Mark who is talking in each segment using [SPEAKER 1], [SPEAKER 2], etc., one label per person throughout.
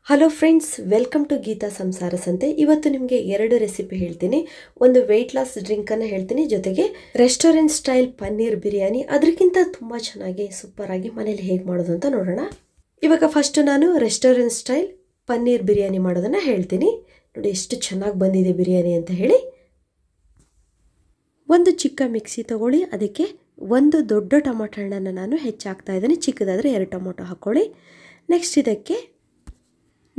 [SPEAKER 1] Hello friends, welcome to Geetha ಸಂಸಾರ ಸಂತೆ. ಇವತ್ತು ನಿಮಗೆ ಎರಡು ರೆಸಿಪಿ ಹೇಳ್ತೀನಿ. ಒಂದು ವೆಯ್ಟ್ ಲಾಸ್ ಡ್ರಿಂಕನ್ನು ಹೇಳ್ತೀನಿ, ಜೊತೆಗೆ ರೆಸ್ಟೋರೆಂಟ್ ಸ್ಟೈಲ್ ಪನ್ನೀರ್ ಬಿರಿಯಾನಿ. ಅದಕ್ಕಿಂತ ತುಂಬ ಚೆನ್ನಾಗಿ ಸೂಪರ್ ಆಗಿ ಮನೇಲಿ ಹೇಗೆ ಮಾಡೋದು ಅಂತ ನೋಡೋಣ. ಇವಾಗ ಫಸ್ಟ್ ನಾನು ರೆಸ್ಟೋರೆಂಟ್ ಸ್ಟೈಲ್ ಪನ್ನೀರ್ ಬಿರಿಯಾನಿ ಮಾಡೋದನ್ನು ಹೇಳ್ತೀನಿ. ನೋಡಿ ಎಷ್ಟು ಚೆನ್ನಾಗಿ ಬಂದಿದೆ ಬಿರಿಯಾನಿ ಅಂತ ಹೇಳಿ. ಒಂದು ಚಿಕ್ಕ ಮಿಕ್ಸಿ ತಗೊಳ್ಳಿ, ಅದಕ್ಕೆ ಒಂದು ದೊಡ್ಡ ಟೊಮೊಟೊ ಹಣ್ಣನ್ನು ನಾನು ಹೆಚ್ಚಾಗ್ತಾ ಇದ್ದೀನಿ. ಚಿಕ್ಕದಾದರೆ 2 ಟೊಮೊಟೊ ಹಾಕ್ಕೊಳ್ಳಿ.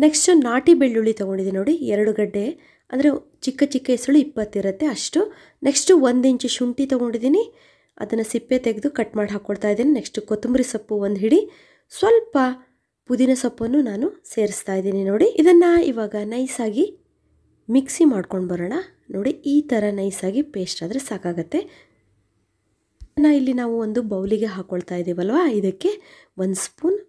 [SPEAKER 1] ನೆಕ್ಸ್ಟ್ ನಾಟಿ ಬೆಳ್ಳುಳ್ಳಿ ತೊಗೊಂಡಿದ್ದೀನಿ. ನೋಡಿ 2 ಗಡ್ಡೆ, ಅಂದರೆ ಚಿಕ್ಕ ಚಿಕ್ಕ ಹೆಸರು 20 ಇರುತ್ತೆ ಅಷ್ಟು. ನೆಕ್ಸ್ಟು 1 ಇಂಚು ಶುಂಠಿ ತೊಗೊಂಡಿದ್ದೀನಿ, ಅದನ್ನು ಸಿಪ್ಪೆ ತೆಗೆದು ಕಟ್ ಮಾಡಿ ಹಾಕ್ಕೊಳ್ತಾ ಇದ್ದೀನಿ. ನೆಕ್ಸ್ಟ್ ಕೊತ್ತಂಬರಿ ಸೊಪ್ಪು 1 ಹಿಡಿ, ಸ್ವಲ್ಪ ಪುದೀನ ಸೊಪ್ಪನ್ನು ನಾನು ಸೇರಿಸ್ತಾ ಇದ್ದೀನಿ. ನೋಡಿ ಇದನ್ನು ಇವಾಗ ನೈಸಾಗಿ ಮಿಕ್ಸಿ ಮಾಡ್ಕೊಂಡು ಬರೋಣ. ನೋಡಿ ಈ ಥರ ನೈಸಾಗಿ ಪೇಸ್ಟ್ ಆದರೆ ಸಾಕಾಗತ್ತೆ. ಇಲ್ಲಿ ನಾವು ಒಂದು ಬೌಲಿಗೆ ಹಾಕ್ಕೊಳ್ತಾ ಇದ್ದೀವಲ್ವ, ಇದಕ್ಕೆ 1 ಸ್ಪೂನ್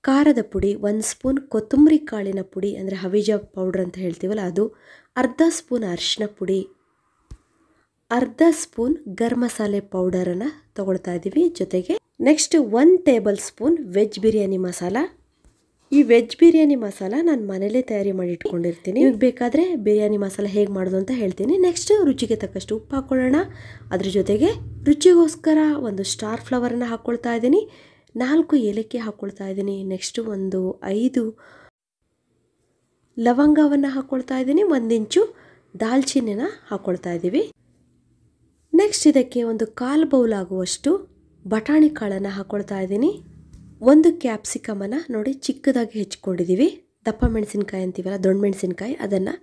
[SPEAKER 1] ಖಾರದ ಪುಡಿ, 1 ಸ್ಪೂನ್ ಕೊತ್ತಂಬರಿ ಕಾಳಿನ ಪುಡಿ, ಅಂದರೆ ಹವಿಜ ಪೌಡ್ರ್ ಅಂತ ಹೇಳ್ತೀವಲ್ಲ ಅದು, ಅರ್ಧ ಸ್ಪೂನ್ ಅರಿಶಿನ ಪುಡಿ, ಅರ್ಧ ಸ್ಪೂನ್ ಗರಂ ಮಸಾಲೆ ಪೌಡರನ್ನು ತೊಗೊಳ್ತಾ ಇದ್ದೀವಿ. ಜೊತೆಗೆ next 1 table spoon veg biryani masala. ಈ ವೆಜ್ ಬಿರಿಯಾನಿ ಮಸಾಲ ನಾನು ಮನೇಲೇ ತಯಾರಿ ಮಾಡಿ ಇಟ್ಕೊಂಡಿರ್ತೀನಿ. ಈಗ ಬೇಕಾದರೆ ಬಿರಿಯಾನಿ ಮಸಾಲ ಹೇಗೆ ಮಾಡೋದು ಅಂತ ಹೇಳ್ತೀನಿ. ನೆಕ್ಸ್ಟ್ ರುಚಿಗೆ ತಕ್ಕಷ್ಟು ಉಪ್ಪು ಹಾಕ್ಕೊಳ್ಳೋಣ. ಅದ್ರ ಜೊತೆಗೆ ರುಚಿಗೋಸ್ಕರ ಒಂದು ಸ್ಟಾರ್ ಫ್ಲವರನ್ನು ಹಾಕ್ಕೊಳ್ತಾ ಇದ್ದೀನಿ, 4 ಏಲಕ್ಕಿ ಹಾಕ್ಕೊಳ್ತಾ ಇದ್ದೀನಿ. ನೆಕ್ಸ್ಟು ಒಂದು 5 ಲವಂಗವನ್ನು ಹಾಕ್ಕೊಳ್ತಾ ಇದ್ದೀನಿ, 1 ಇಂಚು ದಾಲ್ಚಿನ್ನಿನ ಹಾಕ್ಕೊಳ್ತಾ ಇದ್ದೀವಿ. ನೆಕ್ಸ್ಟ್ ಇದಕ್ಕೆ ಒಂದು 1/4 ಬೌಲ್ ಆಗುವಷ್ಟು ಬಟಾಣಿ ಕಾಳನ್ನು ಹಾಕ್ಕೊಳ್ತಾ ಇದ್ದೀನಿ. 1 ಕ್ಯಾಪ್ಸಿಕಮನ್ನು ನೋಡಿ ಚಿಕ್ಕದಾಗಿ ಹೆಚ್ಕೊಂಡಿದ್ದೀವಿ. ದಪ್ಪ ಮೆಣಸಿನ್ಕಾಯಿ ಅಂತೀವಲ್ಲ, ದೊಡ್ಡ ಮೆಣಸಿನ್ಕಾಯಿ, ಅದನ್ನು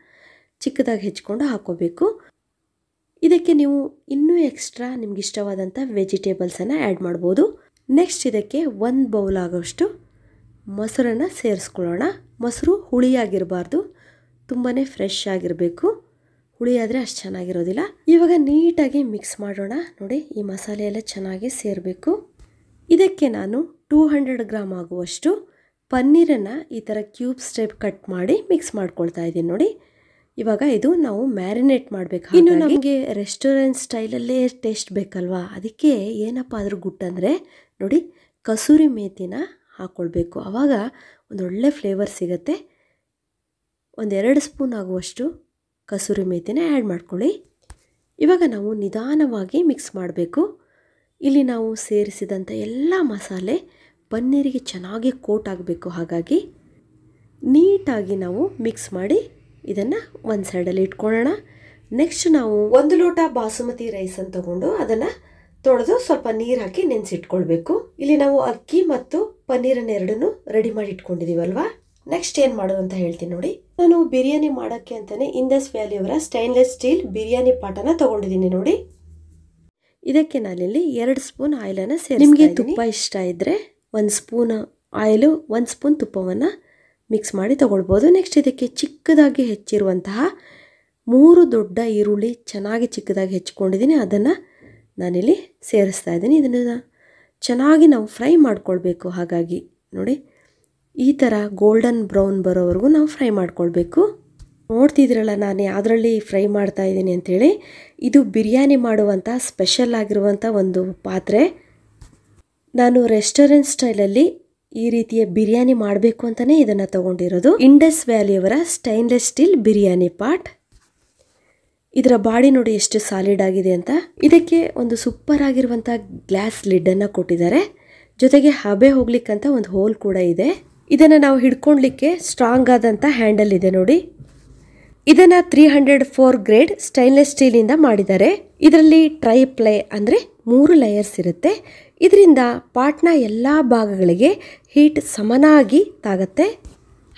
[SPEAKER 1] ಚಿಕ್ಕದಾಗಿ ಹೆಚ್ಕೊಂಡು ಹಾಕ್ಕೋಬೇಕು. ಇದಕ್ಕೆ ನೀವು ಇನ್ನೂ ಎಕ್ಸ್ಟ್ರಾ ನಿಮ್ಗೆ ಇಷ್ಟವಾದಂಥ ವೆಜಿಟೇಬಲ್ಸನ್ನು ಆ್ಯಡ್ ಮಾಡ್ಬೋದು. ನೆಕ್ಸ್ಟ್ ಇದಕ್ಕೆ 1 ಬೌಲ್ ಆಗೋಷ್ಟು ಮೊಸರನ್ನು ಸೇರಿಸ್ಕೊಳ್ಳೋಣ. ಮೊಸರು ಹುಳಿಯಾಗಿರಬಾರ್ದು, ತುಂಬಾ ಫ್ರೆಶ್ ಆಗಿರಬೇಕು. ಹುಳಿ ಆದರೆ ಅಷ್ಟು ಚೆನ್ನಾಗಿರೋದಿಲ್ಲ. ಇವಾಗ ನೀಟಾಗಿ ಮಿಕ್ಸ್ ಮಾಡೋಣ. ನೋಡಿ ಈ ಮಸಾಲೆ ಎಲ್ಲ ಚೆನ್ನಾಗಿ ಸೇರಬೇಕು. ಇದಕ್ಕೆ ನಾನು 200 ಗ್ರಾಮ್ ಆಗುವಷ್ಟು ಪನ್ನೀರನ್ನು ಈ ಥರ ಕ್ಯೂಬ್ಸ್ ಟೈಪ್ ಕಟ್ ಮಾಡಿ ಮಿಕ್ಸ್ ಮಾಡ್ಕೊಳ್ತಾ ಇದ್ದೀನಿ. ನೋಡಿ ಇವಾಗ ಇದು ನಾವು ಮ್ಯಾರಿನೇಟ್ ಮಾಡಬೇಕು. ಇನ್ನು ನಮಗೆ ರೆಸ್ಟೋರೆಂಟ್ ಸ್ಟೈಲಲ್ಲೇ ಟೇಸ್ಟ್ ಬೇಕಲ್ವಾ, ಅದಕ್ಕೆ ಏನಪ್ಪ ಅದ್ರ ಗುಟ್ಟಂದರೆ ನೋಡಿ ಕಸೂರಿ ಮೇಥಿನ ಹಾಕ್ಕೊಳ್ಬೇಕು. ಆವಾಗ ಒಂದೊಳ್ಳೆ ಫ್ಲೇವರ್ ಸಿಗುತ್ತೆ. 1-2 ಸ್ಪೂನ್ ಆಗುವಷ್ಟು ಕಸೂರಿ ಮೇಥಿನ ಆ್ಯಡ್ ಮಾಡ್ಕೊಳ್ಳಿ. ಇವಾಗ ನಾವು ನಿಧಾನವಾಗಿ ಮಿಕ್ಸ್ ಮಾಡಬೇಕು. ಇಲ್ಲಿ ನಾವು ಸೇರಿಸಿದಂಥ ಎಲ್ಲ ಮಸಾಲೆ ಪನ್ನೀರಿಗೆ ಚೆನ್ನಾಗಿ ಕೋಟ್ ಆಗಬೇಕು. ಹಾಗಾಗಿ ನೀಟಾಗಿ ನಾವು ಮಿಕ್ಸ್ ಮಾಡಿ ಇದನ್ನು ಒಂದು ಸೈಡಲ್ಲಿ ಇಟ್ಕೊಳ್ಳೋಣ. ನೆಕ್ಸ್ಟ್ ನಾವು 1 ಲೋಟ ಬಾಸುಮತಿ ರೈಸನ್ನು ತಗೊಂಡು ಅದನ್ನು ತೊಳೆದು ಸ್ವಲ್ಪ ನೀರು ಹಾಕಿ ನೆನೆಸಿಟ್ಕೊಳ್ಬೇಕು. ಇಲ್ಲಿ ನಾವು ಅಕ್ಕಿ ಮತ್ತು ಪನ್ನೀರನ್ನು ಎರಡನ್ನೂ ರೆಡಿ ಮಾಡಿ ಇಟ್ಕೊಂಡಿದ್ದೀವಲ್ವಾ. ನೆಕ್ಸ್ಟ್ ಏನು ಮಾಡೋದು ಅಂತ ಹೇಳ್ತೀನಿ ನೋಡಿ. ನಾನು ಬಿರಿಯಾನಿ ಮಾಡೋಕ್ಕೆ ಅಂತಲೇ ಇಂಡಸ್ ವ್ಯಾಲಿಯವರ ಸ್ಟೈನ್ಲೆಸ್ ಸ್ಟೀಲ್ ಬಿರಿಯಾನಿ ಪಾಟನ್ನು ತೊಗೊಂಡಿದ್ದೀನಿ. ನೋಡಿ ಇದಕ್ಕೆ ನಾನಿಲ್ಲಿ 2 ಸ್ಪೂನ್ ಆಯಿಲನ್ನು ಸೇರಿಸಿ, ನಿಮಗೆ ತುಪ್ಪ ಇಷ್ಟ ಇದ್ದರೆ 1 ಸ್ಪೂನ್ ಆಯಿಲು, 1 ಸ್ಪೂನ್ ತುಪ್ಪವನ್ನು ಮಿಕ್ಸ್ ಮಾಡಿ ತೊಗೊಳ್ಬೋದು. ನೆಕ್ಸ್ಟ್ ಇದಕ್ಕೆ ಚಿಕ್ಕದಾಗಿ ಹೆಚ್ಚಿರುವಂತಹ 3 ದೊಡ್ಡ ಈರುಳ್ಳಿ ಚೆನ್ನಾಗಿ ಚಿಕ್ಕದಾಗಿ ಹೆಚ್ಚಿಕೊಂಡಿದ್ದೀನಿ, ಅದನ್ನು ನಾನಿಲ್ಲಿ ಸೇರಿಸ್ತಾ ಇದ್ದೀನಿ. ಇದನ್ನು ಚೆನ್ನಾಗಿ ನಾವು ಫ್ರೈ ಮಾಡ್ಕೊಳ್ಬೇಕು. ಹಾಗಾಗಿ ನೋಡಿ ಈ ಥರ ಗೋಲ್ಡನ್ ಬ್ರೌನ್ ಬರೋವರೆಗೂ ನಾವು ಫ್ರೈ ಮಾಡ್ಕೊಳ್ಬೇಕು. ನೋಡ್ತಿದ್ರಲ್ಲ ನಾನು ಯಾವುದರಲ್ಲಿ ಫ್ರೈ ಮಾಡ್ತಾ ಇದ್ದೀನಿ ಅಂಥೇಳಿ. ಇದು ಬಿರಿಯಾನಿ ಮಾಡುವಂಥ ಸ್ಪೆಷಲ್ ಆಗಿರುವಂಥ ಒಂದು ಪಾತ್ರೆ. ನಾನು ರೆಸ್ಟೋರೆಂಟ್ ಸ್ಟೈಲಲ್ಲಿ ಈ ರೀತಿಯ ಬಿರಿಯಾನಿ ಮಾಡಬೇಕು ಅಂತಲೇ ಇದನ್ನು ತಗೊಂಡಿರೋದು. ಇಂಡಸ್ ವ್ಯಾಲಿಯವರ ಸ್ಟೈನ್ಲೆಸ್ ಸ್ಟೀಲ್ ಬಿರಿಯಾನಿ ಪಾಟ್. ಇದರ ಬಾಡಿ ನೋಡಿ ಎಷ್ಟು ಸಾಲಿಡ್ ಆಗಿದೆ ಅಂತ. ಇದಕ್ಕೆ ಒಂದು ಸೂಪರ್ ಆಗಿರುವಂಥ ಗ್ಲಾಸ್ ಲಿಡ್ಡನ್ನು ಕೊಟ್ಟಿದ್ದಾರೆ. ಜೊತೆಗೆ ಹಬೆ ಹೋಗ್ಲಿಕ್ಕಂತ ಒಂದು ಹೋಲ್ ಕೂಡ ಇದೆ. ಇದನ್ನು ನಾವು ಹಿಡ್ಕೊಳ್ಲಿಕ್ಕೆ ಸ್ಟ್ರಾಂಗ್ ಆದಂಥ ಹ್ಯಾಂಡಲ್ ಇದೆ ನೋಡಿ. ಇದನ್ನು 304 ಗ್ರೇಡ್ ಸ್ಟೈನ್ಲೆಸ್ ಸ್ಟೀಲಿಂದ ಮಾಡಿದ್ದಾರೆ. ಇದರಲ್ಲಿ ಟ್ರೈ ಪ್ಲೇ ಅಂದರೆ 3 ಲೇಯರ್ಸ್ ಇರುತ್ತೆ. ಇದರಿಂದ ಪಾಟ್ನ ಎಲ್ಲ ಭಾಗಗಳಿಗೆ ಹೀಟ್ ಸಮನಾಗಿ ತಾಗತ್ತೆ.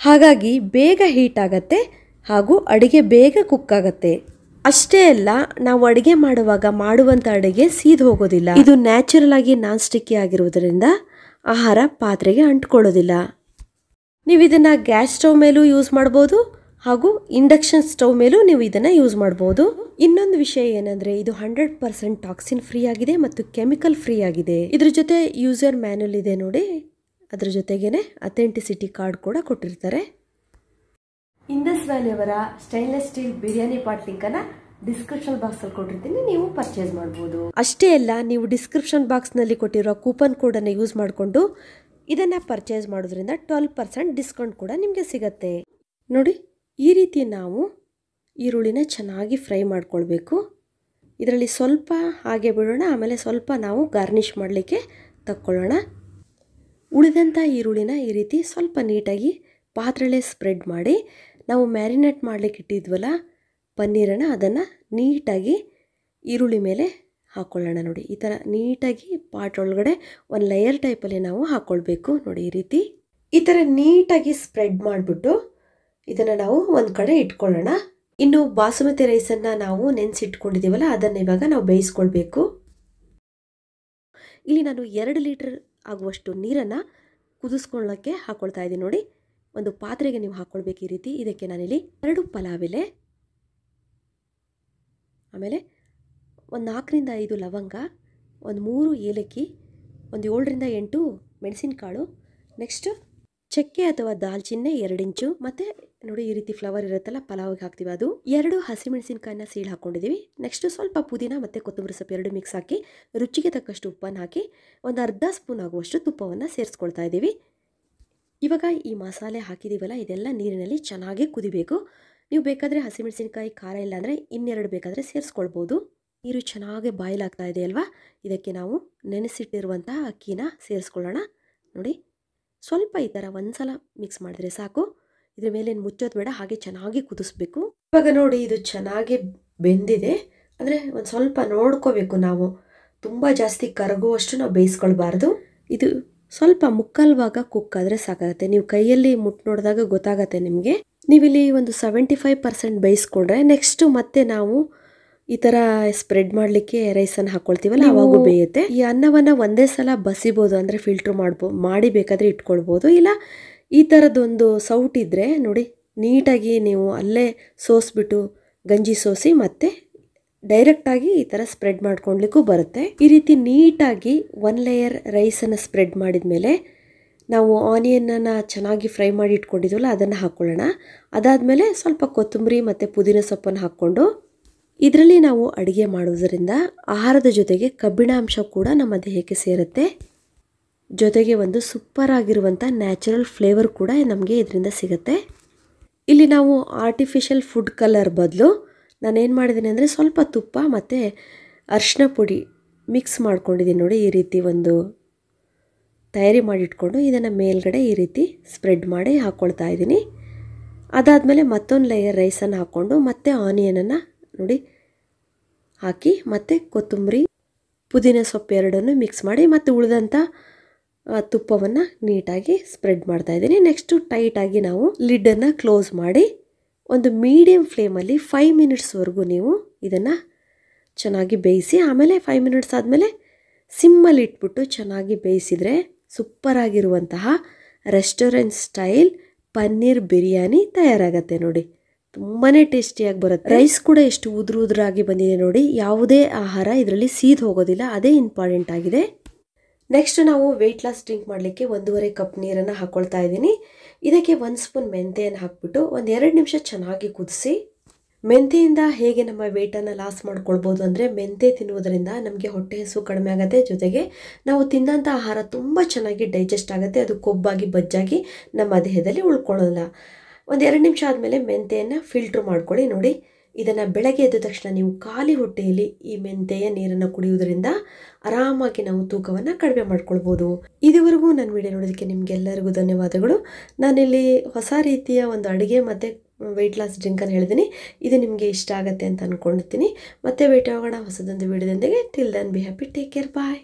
[SPEAKER 1] ಹಾಗಾಗಿ ಬೇಗ ಹೀಟ್ ಆಗತ್ತೆ ಹಾಗೂ ಅಡುಗೆ ಬೇಗ ಕುಕ್ ಆಗತ್ತೆ. ಅಷ್ಟೇ ಅಲ್ಲ, ನಾವು ಅಡುಗೆ ಮಾಡುವಾಗ ಮಾಡುವಂಥ ಅಡುಗೆ ಸೀದ್ ಹೋಗೋದಿಲ್ಲ. ಇದು ನ್ಯಾಚುರಲ್ ಆಗಿ ನಾನ್ ಸ್ಟಿಕ್ಕಿ ಆಗಿರುವುದರಿಂದ ಆಹಾರ ಪಾತ್ರೆಗೆ ಅಂಟ್ಕೊಳ್ಳೋದಿಲ್ಲ. ನೀವು ಇದನ್ನು ಗ್ಯಾಸ್ ಸ್ಟವ್ ಮೇಲೂ ಯೂಸ್ ಮಾಡ್ಬೋದು ಹಾಗೂ ಇಂಡಕ್ಷನ್ ಸ್ಟವ್ ಮೇಲೂ ನೀವು ಇದನ್ನು ಯೂಸ್ ಮಾಡ್ಬೋದು. ಇನ್ನೊಂದು ವಿಷಯ ಏನಂದರೆ ಇದು 100% ಟಾಕ್ಸಿನ್ ಫ್ರೀ ಆಗಿದೆ ಮತ್ತು ಕೆಮಿಕಲ್ ಫ್ರೀ ಆಗಿದೆ. ಇದ್ರ ಜೊತೆ ಯೂಸರ್ ಮ್ಯಾನ್ಯುಲ್ ಇದೆ ನೋಡಿ. ಅದ್ರ ಜೊತೆಗೇನೆ ಅಥೆಂಟಿಸಿಟಿ ಕಾರ್ಡ್ ಕೂಡ ಕೊಟ್ಟಿರ್ತಾರೆ. ಇಂಡಸ್ ವ್ಯಾಲಿಯವರ ಸ್ಟೈನ್ಲೆಸ್ ಸ್ಟೀಲ್ ಬಿರಿಯಾನಿ ಪಾಟ್ ಲಿಂಕನ್ನು ಡಿಸ್ಕ್ರಿಪ್ಷನ್ ಬಾಕ್ಸಲ್ಲಿ ಕೊಟ್ಟಿರ್ತೀನಿ, ನೀವು ಪರ್ಚೇಸ್ ಮಾಡ್ಬೋದು. ಅಷ್ಟೇ ಅಲ್ಲ, ನೀವು ಡಿಸ್ಕ್ರಿಪ್ಷನ್ ಬಾಕ್ಸ್ನಲ್ಲಿ ಕೊಟ್ಟಿರೋ ಕೂಪನ್ ಕೋಡನ್ನು ಯೂಸ್ ಮಾಡಿಕೊಂಡು ಇದನ್ನು ಪರ್ಚೇಸ್ ಮಾಡೋದ್ರಿಂದ 12% ಡಿಸ್ಕೌಂಟ್ ಕೂಡ ನಿಮಗೆ ಸಿಗತ್ತೆ. ನೋಡಿ, ಈ ರೀತಿ ನಾವು ಈರುಳ್ಳಿನ ಚೆನ್ನಾಗಿ ಫ್ರೈ ಮಾಡ್ಕೊಳ್ಬೇಕು. ಇದರಲ್ಲಿ ಸ್ವಲ್ಪ ಹಾಗೆ ಬಿಡೋಣ, ಆಮೇಲೆ ಸ್ವಲ್ಪ ನಾವು ಗಾರ್ನಿಷ್ ಮಾಡಲಿಕ್ಕೆ ತಕ್ಕೊಳ್ಳೋಣ. ಉಳಿದಂಥ ಈರುಳ್ಳಿನ ಈ ರೀತಿ ಸ್ವಲ್ಪ ನೀಟಾಗಿ ಪಾತ್ರೆಯಲ್ಲೇ ಸ್ಪ್ರೆಡ್ ಮಾಡಿ, ನಾವು ಮ್ಯಾರಿನೇಟ್ ಮಾಡಲಿಕ್ಕೆ ಇಟ್ಟಿದ್ವಲ್ಲ ಪನ್ನೀರನ್ನು, ಅದನ್ನು ನೀಟಾಗಿ ಈರುಳ್ಳಿ ಮೇಲೆ ಹಾಕ್ಕೊಳ್ಳೋಣ. ನೋಡಿ, ಈ ಥರ ನೀಟಾಗಿ ಪಾಟ್ ಒಳಗಡೆ ಒಂದು ಲೇಯರ್ ಟೈಪಲ್ಲಿ ನಾವು ಹಾಕ್ಕೊಳ್ಬೇಕು. ನೋಡಿ, ಈ ಥರ ನೀಟಾಗಿ ಸ್ಪ್ರೆಡ್ ಮಾಡಿಬಿಟ್ಟು ಇದನ್ನು ನಾವು ಒಂದು ಕಡೆ ಇಟ್ಕೊಳ್ಳೋಣ. ಇನ್ನು ಬಾಸುಮತಿ ರೈಸನ್ನು ನಾವು ನೆನೆಸಿಟ್ಕೊಂಡಿದ್ದೀವಲ್ಲ, ಅದನ್ನು ಇವಾಗ ನಾವು ಬೇಯಿಸ್ಕೊಳ್ಬೇಕು. ಇಲ್ಲಿ ನಾನು 2 ಲೀಟರ್ ಆಗುವಷ್ಟು ನೀರನ್ನು ಕುದಿಸ್ಕೊಳ್ಳೋಕ್ಕೆ ಹಾಕ್ಕೊಳ್ತಾ ಇದ್ದೀನಿ. ನೋಡಿ, ಒಂದು ಪಾತ್ರೆಗೆ ನೀವು ಹಾಕ್ಕೊಳ್ಬೇಕು ಈ ರೀತಿ. ಇದಕ್ಕೆ ನಾನಿಲ್ಲಿ 2 ಪಲಾವ್ ಎಲೆ, ಆಮೇಲೆ ಒಂದು 4 ರಿಂದ 5 ಲವಂಗ, ಒಂದು 3 ಏಲಕ್ಕಿ, ಒಂದು 7 ರಿಂದ 8 ಮೆಣಸಿನಕಾಳು, ನೆಕ್ಸ್ಟ್ ಚಕ್ಕೆ ಅಥವಾ ದಾಲ್ಚಿನ್ನೆ 2 ಇಂಚು, ಮತ್ತು ನೋಡಿ ಈ ರೀತಿ ಫ್ಲವರ್ ಇರುತ್ತಲ್ಲ ಪಲಾವಿಗೆ ಹಾಕ್ತೀವಿ ಅದು, 2 ಹಸಿಮೆಣಸಿನಕಾಯಿನ ಸೀಳು ಹಾಕ್ಕೊಂಡಿದ್ದೀವಿ. ನೆಕ್ಸ್ಟ್ ಸ್ವಲ್ಪ ಪುದೀನ ಮತ್ತು ಕೊತ್ತಂಬರಿ ಸೊಪ್ಪು 2 ಮಿಕ್ಸ್ ಹಾಕಿ, ರುಚಿಗೆ ತಕ್ಕಷ್ಟು ಉಪ್ಪನ್ನು ಹಾಕಿ, ಒಂದು ಅರ್ಧ ಸ್ಪೂನ್ ಆಗುವಷ್ಟು ತುಪ್ಪವನ್ನು ಸೇರಿಸ್ಕೊಳ್ತಾ ಇದ್ದೀವಿ. ಇವಾಗ ಈ ಮಸಾಲೆ ಹಾಕಿದ್ದೀವಲ್ಲ, ಇದೆಲ್ಲ ನೀರಿನಲ್ಲಿ ಚೆನ್ನಾಗಿ ಕುದಿಬೇಕು. ನೀವು ಬೇಕಾದರೆ ಹಸಿಮೆಣಸಿನಕಾಯಿ ಖಾರ ಇಲ್ಲ ಅಂದರೆ ಇನ್ನೆರಡು ಬೇಕಾದರೆ ಸೇರಿಸ್ಕೊಳ್ಬೋದು. ನೀರು ಚೆನ್ನಾಗಿ ಬಾಯ್ಲ್ ಆಗ್ತಾ ಇದೆ ಅಲ್ವಾ, ಇದಕ್ಕೆ ನಾವು ನೆನೆಸಿಟ್ಟಿರುವಂತಹ ಅಕ್ಕಿನ ಸೇರಿಸ್ಕೊಳ್ಳೋಣ. ನೋಡಿ, ಸ್ವಲ್ಪ ಈ ಥರ ಒಂದ್ಸಲ ಮಿಕ್ಸ್ ಮಾಡಿದ್ರೆ ಸಾಕು. ಇದ್ರ ಮೇಲೆ ಮುಚ್ಚೋದು ಬೇಡ, ಹಾಗೆ ಚೆನ್ನಾಗಿ ಕುದಿಸ್ಬೇಕು. ಇವಾಗ ನೋಡಿ, ಇದು ಚೆನ್ನಾಗಿ ಬೆಂದಿದೆ. ಅಂದರೆ ಒಂದು ಸ್ವಲ್ಪ ನೋಡ್ಕೋಬೇಕು ನಾವು, ತುಂಬ ಜಾಸ್ತಿ ಕರಗುವಷ್ಟು ನಾವು ಬೇಯಿಸ್ಕೊಳ್ಬಾರ್ದು. ಇದು ಸ್ವಲ್ಪ ಮುಕ್ಕಾಲು ಭಾಗ ಕುಕ್ ಆದರೆ ಸಾಕಾಗುತ್ತೆ. ನೀವು ಕೈಯಲ್ಲಿ ಮುಟ್ಟು ನೋಡಿದಾಗ ಗೊತ್ತಾಗತ್ತೆ ನಿಮಗೆ. ನೀವಿಲ್ಲಿ ಒಂದು 75% ಬೇಯಿಸ್ಕೊಂಡ್ರೆ ನೆಕ್ಸ್ಟ್ ಮತ್ತೆ ನಾವು ಈ ಥರ ಸ್ಪ್ರೆಡ್ ಮಾಡಲಿಕ್ಕೆ ರೈಸನ್ನು ಹಾಕ್ಕೊಳ್ತೀವಲ್ಲ, ಅವಾಗೂ ಬೇಯುತ್ತೆ. ಈ ಅನ್ನವನ್ನು ಒಂದೇ ಸಲ ಬಸಿಬೋದು, ಅಂದರೆ ಫಿಲ್ಟ್ರ್ ಮಾಡಿ ಬೇಕಾದರೆ ಇಟ್ಕೊಳ್ಬೋದು. ಇಲ್ಲ ಈ ಥರದ್ದೊಂದು ಸೌಟ್ ಇದ್ದರೆ ನೋಡಿ, ನೀಟಾಗಿ ನೀವು ಅಲ್ಲೇ ಸೋಸ್ಬಿಟ್ಟು ಗಂಜಿ ಸೋಸಿ ಮತ್ತೆ ಡೈರೆಕ್ಟಾಗಿ ಈ ಥರ ಸ್ಪ್ರೆಡ್ ಮಾಡ್ಕೊಳ್ಲಿಕ್ಕೂ ಬರುತ್ತೆ. ಈ ರೀತಿ ನೀಟಾಗಿ 1 ಲೇಯರ್ ರೈಸನ್ನು ಸ್ಪ್ರೆಡ್ ಮಾಡಿದ ಮೇಲೆ ನಾವು ಆನಿಯನನ್ನು ಚೆನ್ನಾಗಿ ಫ್ರೈ ಮಾಡಿ ಇಟ್ಕೊಂಡಿದ್ವಲ್ಲ ಅದನ್ನು ಹಾಕ್ಕೊಳ್ಳೋಣ. ಅದಾದಮೇಲೆ ಸ್ವಲ್ಪ ಕೊತ್ತಂಬರಿ ಮತ್ತು ಪುದೀನ ಸೊಪ್ಪನ್ನು ಹಾಕ್ಕೊಂಡು, ಇದರಲ್ಲಿ ನಾವು ಅಡುಗೆ ಮಾಡೋದರಿಂದ ಆಹಾರದ ಜೊತೆಗೆ ಕಬ್ಬಿಣಾಂಶ ಕೂಡ ನಮ್ಮ ದೇಹಕ್ಕೆ ಸೇರುತ್ತೆ. ಜೊತೆಗೆ ಒಂದು ಸೂಪರ್ ಆಗಿರುವಂಥ ನ್ಯಾಚುರಲ್ ಫ್ಲೇವರ್ ಕೂಡ ನಮಗೆ ಇದರಿಂದ ಸಿಗುತ್ತೆ. ಇಲ್ಲಿ ನಾವು ಆರ್ಟಿಫಿಷಿಯಲ್ ಫುಡ್ ಕಲರ್ ಬದಲು ನಾನೇನು ಮಾಡಿದ್ದೀನಿ ಅಂದರೆ ಸ್ವಲ್ಪ ತುಪ್ಪ ಮತ್ತು ಅರಿಶಿನ ಪುಡಿ ಮಿಕ್ಸ್ ಮಾಡ್ಕೊಂಡಿದ್ದೀನಿ. ನೋಡಿ, ಈ ರೀತಿ ಒಂದು ತಯಾರಿ ಮಾಡಿಟ್ಕೊಂಡು ಇದನ್ನು ಮೇಲ್ಗಡೆ ಈ ರೀತಿ ಸ್ಪ್ರೆಡ್ ಮಾಡಿ ಹಾಕ್ಕೊಳ್ತಾ ಇದ್ದೀನಿ. ಅದಾದಮೇಲೆ ಮತ್ತೊಂದು ಲೇಯರ್ ರೈಸನ್ನು ಹಾಕ್ಕೊಂಡು ಮತ್ತೆ ಆನಿಯನನ್ನು ನೋಡಿ ಹಾಕಿ, ಮತ್ತು ಕೊತ್ತಂಬರಿ ಪುದೀನ ಸೊಪ್ಪು ಎರಡನ್ನು ಮಿಕ್ಸ್ ಮಾಡಿ ಮತ್ತು ಉಳಿದಂಥ ತುಪ್ಪವನ್ನು ನೀಟಾಗಿ ಸ್ಪ್ರೆಡ್ ಮಾಡ್ತಾ ಇದ್ದೀನಿ. ನೆಕ್ಸ್ಟು ಟೈಟಾಗಿ ನಾವು ಲಿಡ್ಡನ್ನು ಕ್ಲೋಸ್ ಮಾಡಿ ಒಂದು ಮೀಡಿಯಮ್ ಫ್ಲೇಮಲ್ಲಿ 5 ಮಿನಿಟ್ಸ್ವರೆಗೂ ನೀವು ಇದನ್ನು ಚೆನ್ನಾಗಿ ಬೇಯಿಸಿ, ಆಮೇಲೆ 5 ಮಿನಿಟ್ಸ್ ಆದಮೇಲೆ ಸಿಮ್ಮಲ್ಲಿ ಇಟ್ಬಿಟ್ಟು ಚೆನ್ನಾಗಿ ಬೇಯಿಸಿದರೆ ಸೂಪರಾಗಿರುವಂತಹ ರೆಸ್ಟೋರೆಂಟ್ ಸ್ಟೈಲ್ ಪನ್ನೀರ್ ಬಿರಿಯಾನಿ ತಯಾರಾಗತ್ತೆ. ನೋಡಿ, ತುಂಬಾ ಟೇಸ್ಟಿಯಾಗಿ ಬರುತ್ತೆ. ರೈಸ್ ಕೂಡ ಎಷ್ಟು ಉದುರಾಗಿ ಬಂದಿದೆ ನೋಡಿ, ಯಾವುದೇ ಆಹಾರ ಇದರಲ್ಲಿ ಸೀದ್ ಹೋಗೋದಿಲ್ಲ, ಅದೇ ಇಂಪಾರ್ಟೆಂಟ್ ಆಗಿದೆ. ನೆಕ್ಸ್ಟ್ ನಾವು ವೆಯ್ಟ್ ಲಾಸ್ ಡ್ರಿಂಕ್ ಮಾಡಲಿಕ್ಕೆ 1.5 ಕಪ್ ನೀರನ್ನು ಹಾಕ್ಕೊಳ್ತಾ ಇದ್ದೀನಿ. ಇದಕ್ಕೆ 1 ಸ್ಪೂನ್ ಮೆಂತೆಯನ್ನು ಹಾಕ್ಬಿಟ್ಟು ಒಂದು 2 ನಿಮಿಷ ಚೆನ್ನಾಗಿ ಕುದಿಸಿ. ಮೆಂತೆಯಿಂದ ಹೇಗೆ ನಮ್ಮ ವೆಯ್ಟನ್ನು ಲಾಸ್ ಮಾಡ್ಕೊಳ್ಬೋದು ಅಂದರೆ, ಮೆಂತೆ ತಿನ್ನುವುದರಿಂದ ನಮಗೆ ಹೊಟ್ಟೆ ಹಸು ಕಡಿಮೆ ಆಗುತ್ತೆ, ಜೊತೆಗೆ ನಾವು ತಿಂದಂಥ ಆಹಾರ ತುಂಬ ಚೆನ್ನಾಗಿ ಡೈಜೆಸ್ಟ್ ಆಗುತ್ತೆ, ಅದು ಕೊಬ್ಬಾಗಿ ಬಜ್ಜಾಗಿ ನಮ್ಮ ದೇಹದಲ್ಲಿ ಉಳ್ಕೊಳ್ಳೋಲ್ಲ. ಒಂದು 2 ನಿಮಿಷ ಆದಮೇಲೆ ಮೆಂತೆಯನ್ನು ಫಿಲ್ಟ್ರ್ ಮಾಡ್ಕೊಳ್ಳಿ. ನೋಡಿ, ಇದನ್ನು ಬೆಳಗ್ಗೆ ಎದ್ದ ತಕ್ಷಣ ನೀವು ಖಾಲಿ ಹೊಟ್ಟೆಯಲ್ಲಿ ಈ ಮೆಂತೆಯ ನೀರನ್ನು ಕುಡಿಯೋದ್ರಿಂದ ಆರಾಮಾಗಿ ನಾವು ತೂಕವನ್ನು ಕಡಿಮೆ ಮಾಡ್ಕೊಳ್ಬೋದು. ಇದುವರೆಗೂ ನನ್ನ ವಿಡಿಯೋ ನೋಡೋದಕ್ಕೆ ನಿಮಗೆಲ್ಲರಿಗೂ ಧನ್ಯವಾದಗಳು. ನಾನಿಲ್ಲಿ ಹೊಸ ರೀತಿಯ ಒಂದು ಅಡುಗೆ ಮತ್ತು ವೆಯ್ಟ್ ಲಾಸ್ ಡ್ರಿಂಕನ್ನು ಹೇಳಿದ್ದೀನಿ. ಇದು ನಿಮಗೆ ಇಷ್ಟ ಆಗುತ್ತೆ ಅಂತ ಅಂದ್ಕೊಂಡಿರ್ತೀನಿ. ಮತ್ತೆ ಭೇಟಿ ಆಗೋಣ ಹೊಸದೊಂದು ವಿಡಿಯೋದೊಂದಿಗೆ. Till then be happy, take care, bye.